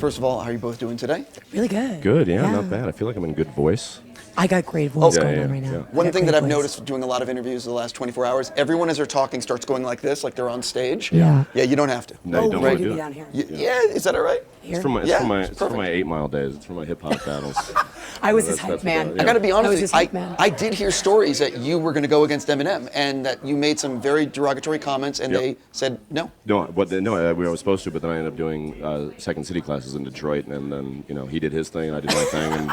First of all, how are you both doing today? Really good. Good, yeah, not bad. I feel like I'm in good voice. I got great voice going on right now. Yeah. One thing that I've noticed doing a lot of interviews the last 24 hours, everyone as they're talking starts going like this, like they're on stage. Yeah. Yeah, you don't have to. No, you don't want to do it. down here. Yeah, is that all right? Here? It's from my 8 Mile days. It's from my hip hop battles. I was his That's hype man. I got to be honest I was with his you. hype man. I did hear stories that you were going to go against Eminem and that you made some very derogatory comments and they said no. No, we were supposed to, but then I ended up doing Second City classes in Detroit, and then he did his thing, and I did my thing, and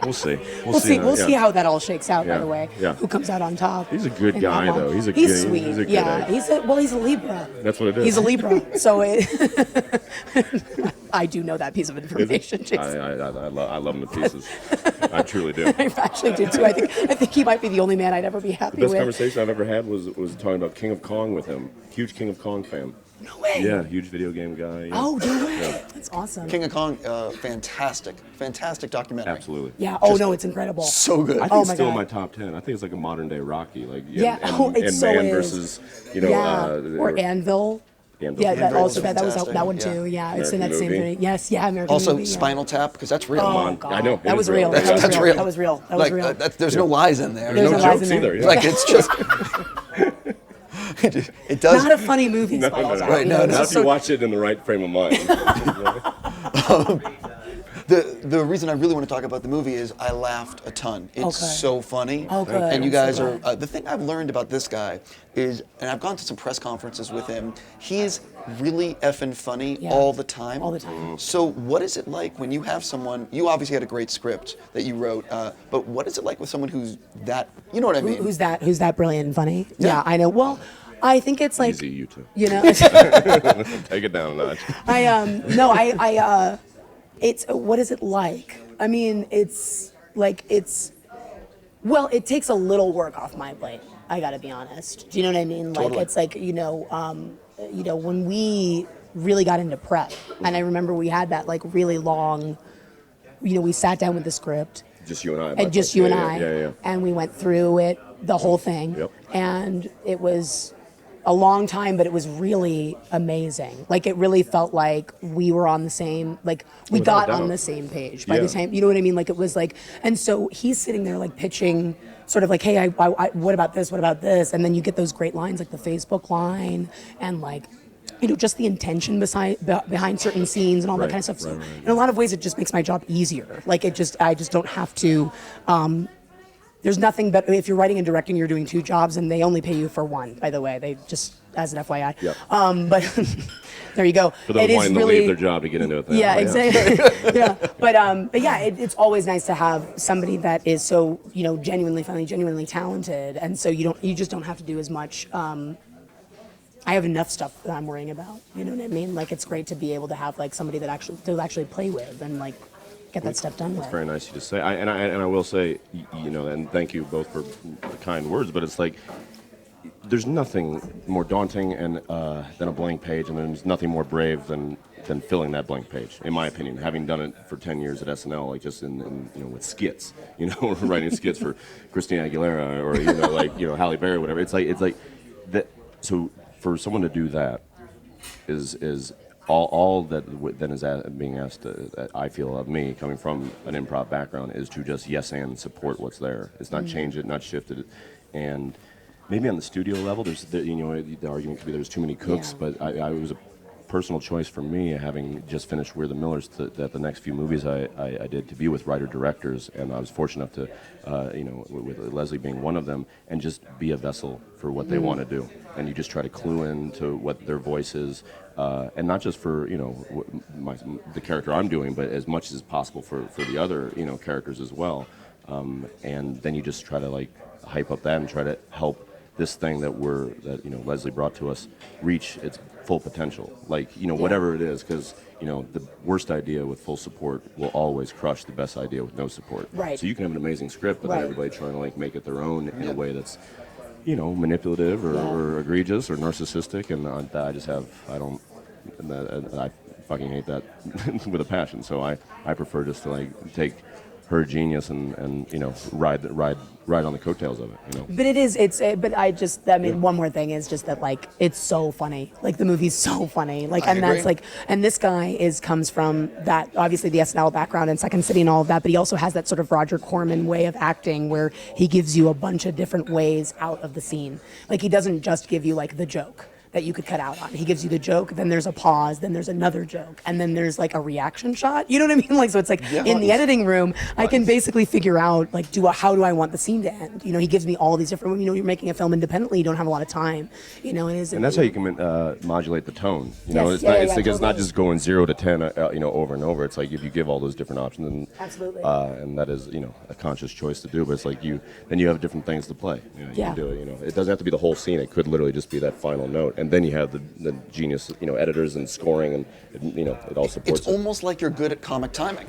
we'll see. We'll see how that all shakes out. By Yeah. the way, Yeah. who comes out on top? He's a good in guy, that one. though. He's sweet. He's a good yeah, egg. he's a Libra. That's what it is. He's a Libra. So I do know that piece of information, Jason. I love him to pieces. I truly do. I actually do too. I think he might be the only man I'd ever be happy The best with. conversation I've ever had was talking about King of Kong with him. Huge King of Kong fan. No way. Yeah, huge video game guy. Yeah. Oh, no way. Yeah. That's awesome. King of Kong, fantastic documentary. Absolutely. Yeah. Oh no, it's incredible. So good. I think Oh it's my still God. in my top 10. I think it's like a modern day Rocky, like Yeah. and It so Man is. versus or Anvil. Anvil. Yeah, that Anvil also was that was fantastic. that one too. Yeah, it's in that American same movie. thing. Yes, yeah, American Also, movie, yeah. Spinal Tap, because that's real. Oh God, I know, it that is was real. real. That's That's real. That was real. That was Like, real. there's no lies in there. There's no no lies jokes in there. either. Yeah. Like, it's just... it does... Not a funny movie. No, Spinal no, Tap, no. Right, you no, know, no. Not it's if you so- watch it in the right frame of mind. The reason I really want to talk about the movie is I laughed a ton. It's Okay. so funny. Oh, good. And you I'm so guys are... glad. the thing I've learned about this guy is, and I've gone to some press conferences with him, he is really effing funny Yeah. all the time. All the time. So what is it like when you have someone... You obviously had a great script that you wrote, but what is it like with someone who's that... You know what I mean? Who's that brilliant and funny? Yeah. Yeah, I know. Well, I think it's like Easy, you two. you know. Take it down a notch. It's what is it like? I mean, well, it takes a little work off my plate. I got to be honest. Do you know what I mean? Like Totally. it's like when we really got into prep, and I remember we had that like really long. We sat down with the script. Just you and I. And just you and Yeah, I, Yeah, yeah. and we went through it, the whole thing, Yep. and it was a long time, but it was really amazing. Like it really felt like we were on the same, like we Without got on doubt. the same page by Yeah. the time, you know what I mean? Like it was like, and so he's sitting there like pitching, sort of like, hey, I what about this? What about this? And then you get those great lines like the Facebook line and like, just the intention behind certain scenes and all that Right, kind of stuff. So right. in a lot of ways, it just makes my job easier. Like I just don't have to. There's nothing better if you're writing and directing. You're doing two jobs, and they only pay you for one. By the way, they just as an FYI. Yep. But there you go. For those It is wanting to really leave their job to get into it. then. yeah, Oh, exactly. yeah, but yeah, it's always nice to have somebody that is so genuinely funny, genuinely talented, and so you just don't have to do as much. I have enough stuff that I'm worrying about. You know what I mean? Like it's great to be able to have like somebody that actually play with and like get that stuff done with. Very nice of you to say. I will say, and thank you both for the kind words, but it's like, there's nothing more daunting and than a blank page, and there's nothing more brave than filling that blank page, in my opinion. Having done it for 10 years at SNL, like just in with skits, writing skits for Christina Aguilera or Halle Berry, whatever. It's like that. So for someone to do that is all that then is being asked. I feel of me coming from an improv background is to just yes and support what's there. It's not change it, not shift it, and maybe on the studio level, the argument could be there's too many cooks, Yeah. but I was a personal choice for me, having just finished We're the Millers, that the next few movies I did to be with writer-directors, and I was fortunate enough to, with Leslye being one of them, and just be a vessel for what they want to do. And you just try to clue in to what their voice is, and not just for, the character I'm doing, but as much as possible for the other, characters as well. And then you just try to, like, hype up that and try to help this thing that Leslye brought to us reach its full potential, whatever it is, because the worst idea with full support will always crush the best idea with no support. Right. So you can have an amazing script, but Right. then everybody trying to make it their own in a way that's manipulative or egregious or narcissistic, and I fucking hate that with a passion. So I prefer just to take her genius and ride on the coattails of it. But one more thing is just that, like, it's so funny. Like, the movie's so funny. Like, and that's like, and this guy comes from that, obviously the SNL background and Second City and all of that, but he also has that sort of Roger Corman way of acting where he gives you a bunch of different ways out of the scene. Like, he doesn't just give you like the joke that you could cut out on. He gives you the joke, then there's a pause, then there's another joke, and then there's like a reaction shot. You know what I mean? Like, so it's like in the editing room, I can basically figure out like, how do I want the scene to end? He gives me all these different. You're making a film independently, you don't have a lot of time. And that's how you can modulate the tone. Yes, It's not just going 0 to 10, over and over. It's like if you give all those different options, absolutely, and that is a conscious choice to do. But it's like then you have different things to play. You can do it. It doesn't have to be the whole scene. It could literally just be that final note. And then you have the genius, editors and scoring, and it all supports. It's almost like you're good at comic timing.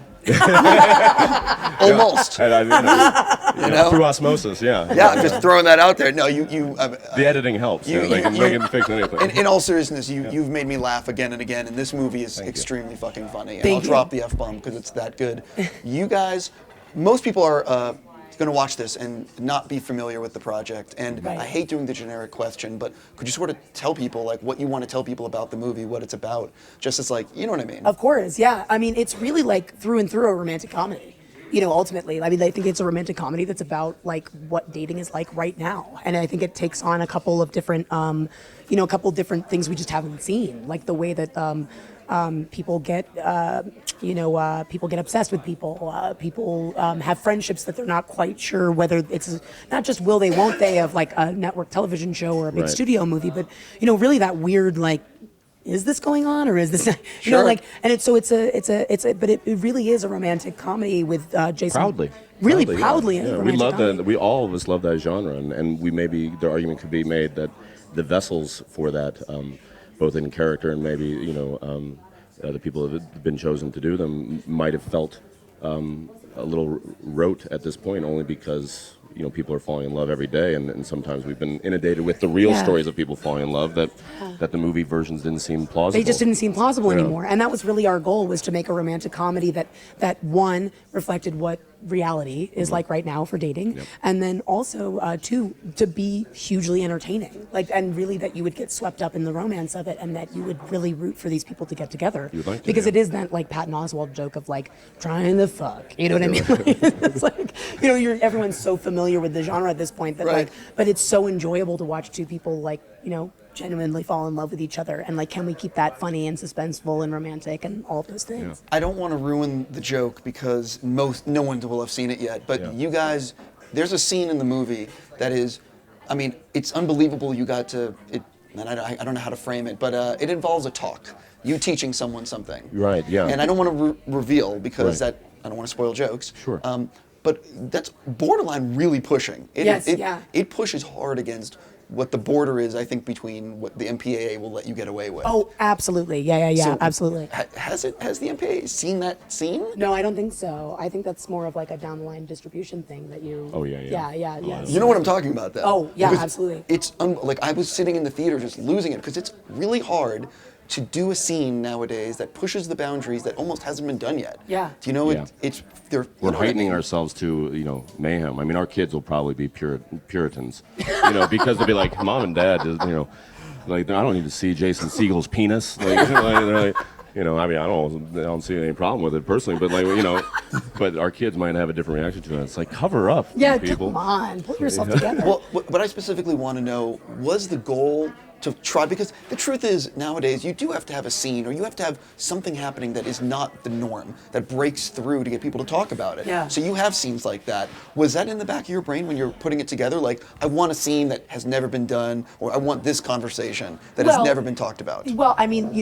Almost. Through osmosis, yeah. Yeah, I'm just throwing that out there. No, the editing helps. They can fix anything. In all seriousness, you've made me laugh again and again, and this movie is extremely fucking funny. And I'll drop the F-bomb because it's that good. You guys, most people are going to watch this and not be familiar with the project. And I hate doing the generic question, but could you sort of tell people like what you want to tell people about the movie, what it's about, just as like, you know what I mean? Of course, yeah. I mean, it's really like through and through a romantic comedy. Ultimately, I mean, I think it's a romantic comedy that's about like what dating is like right now, and I think it takes on a couple of different, things we just haven't seen, like the way that people get, people get obsessed with people. People have friendships that they're not quite sure whether it's not just will they, won't they of like a network television show or a big studio movie, but really that weird like, is this going on or is this not? And it really is a romantic comedy with Jason. Proudly. Proudly. Yeah. We love that. We all of us love that genre, and we maybe the argument could be made that the vessels for that, both in character and maybe the people that have been chosen to do them might have felt a little rote at this point, only because people are falling in love every day, and sometimes we've been inundated with the real stories of people falling in love that the movie versions didn't seem plausible. They just didn't seem plausible anymore, and that was really our goal, was to make a romantic comedy that one reflected what reality is like right now for dating, and then also two, to be hugely entertaining, and really that you would get swept up in the romance of it, and that you would really root for these people to get together, because it is that like Patton Oswalt joke of like trying to fuck, you know what I mean? It's like everyone's so familiar with the genre at this point that but it's so enjoyable to watch two people genuinely fall in love with each other, and can we keep that funny and suspenseful and romantic and all of those things. I don't want to ruin the joke because no one will have seen it yet, but you guys, there's a scene in the movie that is, I mean, it's unbelievable you got to it, and I don't know how to frame it, but it involves a talk, you teaching someone something. Right, yeah. And I don't want to reveal because I don't want to spoil jokes. Sure. But that's borderline really pushing. It pushes hard against what the border is, I think, between what the MPAA will let you get away with. Oh, absolutely. Yeah, so absolutely. Has the MPAA seen that scene? No, I don't think so. I think that's more of like a down the line distribution thing that you. Oh, yeah. Yeah. You know what I'm talking about, though. Oh, yeah, because absolutely. It's I was sitting in the theater just losing it because it's really hard to do a scene nowadays that pushes the boundaries that almost hasn't been done yet. Yeah. Do you know we're heightening ourselves to mayhem. I mean, our kids will probably be Puritans, because they'll be like, Mom and Dad, I don't need to see Jason Segel's penis. I mean, I don't see any problem with it personally, but but our kids might have a different reaction to it. It's like, cover up, people. Come on, pull yourself together. Well, what I specifically want to know was the goal to try, because the truth is nowadays you do have to have a scene, or you have to have something happening that is not the norm, that breaks through to get people to talk about it. Yeah. So you have scenes like that. Was that in the back of your brain when you're putting it together? Like, I want a scene that has never been done, or I want this conversation that has never been talked about. Well, I mean,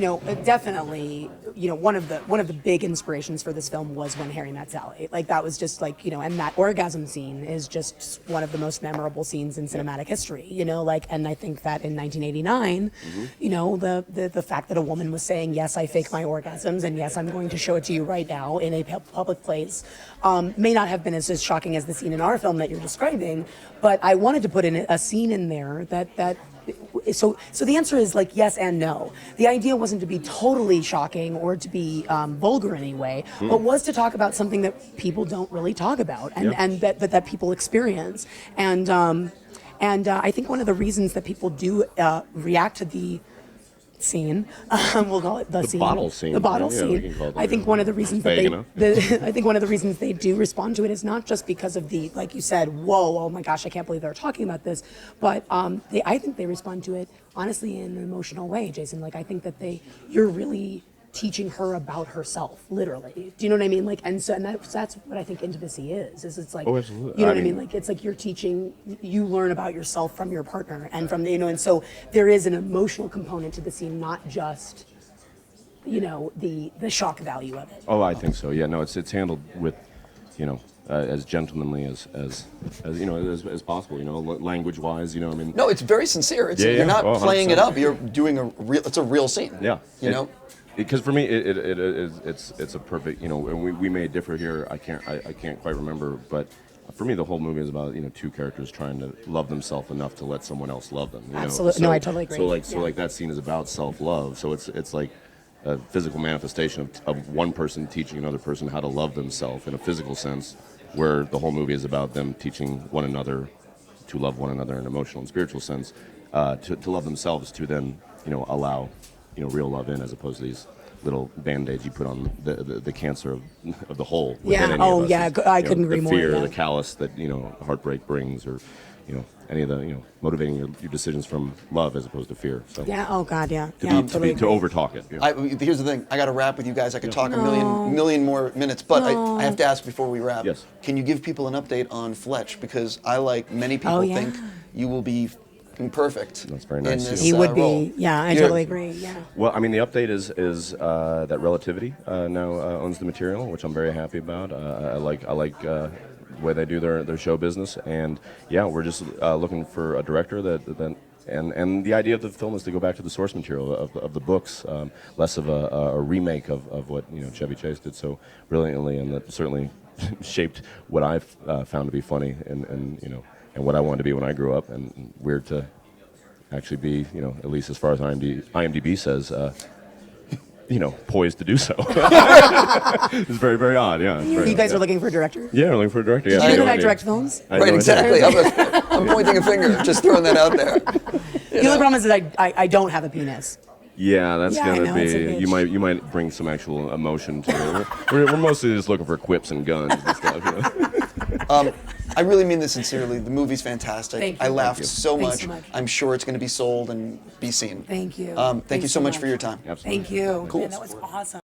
definitely, one of the big inspirations for this film was When Harry Met Sally. Like, that was just and that orgasm scene is just one of the most memorable scenes in cinematic history. And I think that in 1989. The fact that a woman was saying, yes, I fake my orgasms, and yes, I'm going to show it to you right now in a public place, may not have been as shocking as the scene in our film that you're describing, but I wanted to put in a scene in there that so the answer is like yes and no. The idea wasn't to be totally shocking or to be vulgar in any way, but was to talk about something that people don't really talk about, and that people experience. And I think one of the reasons that people do react to the scene, we'll call it the scene, bottle scene. the bottle Yeah, scene. we can call it that, I think yeah. one of the reasons that Vague enough. I think one of the reasons they do respond to it is not just because of the, like you said, whoa, oh my gosh, I can't believe they're talking about this, but I think they respond to it honestly in an emotional way, Jason. Like I think that you're really teaching her about herself, literally. Do you know what I mean? Like, and that's what I think intimacy is it's like, Oh, absolutely. you know I what I mean? mean- Like, it's like you learn about yourself from your partner and from and so there is an emotional component to the scene, not just, the shock value of it. Oh, I think so. Yeah, no, it's handled with, as gentlemanly as possible. Language wise. I mean. No, it's very sincere. It's, Yeah, you're yeah. not Oh, playing it 100%. up. You're doing it's a real scene. Yeah. You know? Because for me, it's a perfect. And we may differ here. I can't quite remember, but for me, the whole movie is about two characters trying to love themselves enough to let someone else love them. Absolutely. No, I totally agree. So like that scene is about self-love. So it's like a physical manifestation of one person teaching another person how to love themselves in a physical sense, where the whole movie is about them teaching one another to love one another in an emotional and spiritual sense, to love themselves, to then allow real love in, as opposed to these little band-aids you put on the cancer of the whole. Yeah. within any Oh, of us. yeah. I couldn't agree the more. fear, Yeah. the callous that heartbreak brings, or any of the motivating your decisions from love as opposed to fear. So Yeah. Oh God. Yeah. to Yeah. be totally to agree. overtalk it. Here's the thing. I got to wrap with you guys. I could talk a million more minutes, but I have to ask before we wrap. Yes. Can you give people an update on Fletch? Because I, like many people, Oh, yeah. think you will be perfect. That's very in nice. this, He would role. be. Yeah. I Yeah. totally agree. Yeah. Well, I mean, the update is that Relativity now owns the material, which I'm very happy about. I like the way they do their show business, and yeah, we're just looking for a director and the idea of the film is to go back to the source material of the books, less of a remake of what Chevy Chase did so brilliantly, and that certainly shaped what I've found to be funny and what I wanted to be when I grew up, and weird to actually be, at least as far as IMDb says, poised to do so. It's very, very odd, yeah. It's very You guys odd, are looking for a director? Yeah, we're looking for a director. Yeah, Do I you had know no that I idea. direct films? I had Right, no idea. exactly. I'm pointing a finger, just throwing that out there. The only problem is that I don't have a penis. Yeah, that's Yeah, I gonna know, it's a be. bitch. You might bring some actual emotion to it. We're mostly just looking for quips and guns and stuff. I really mean this sincerely. The movie's fantastic. Thank you. I laughed Thank you. so Thanks much. so much. I'm sure it's going to be sold and be seen. Thank you. Thank you Thanks so much for your time. Absolutely. Thank you. Cool. Man, that was awesome.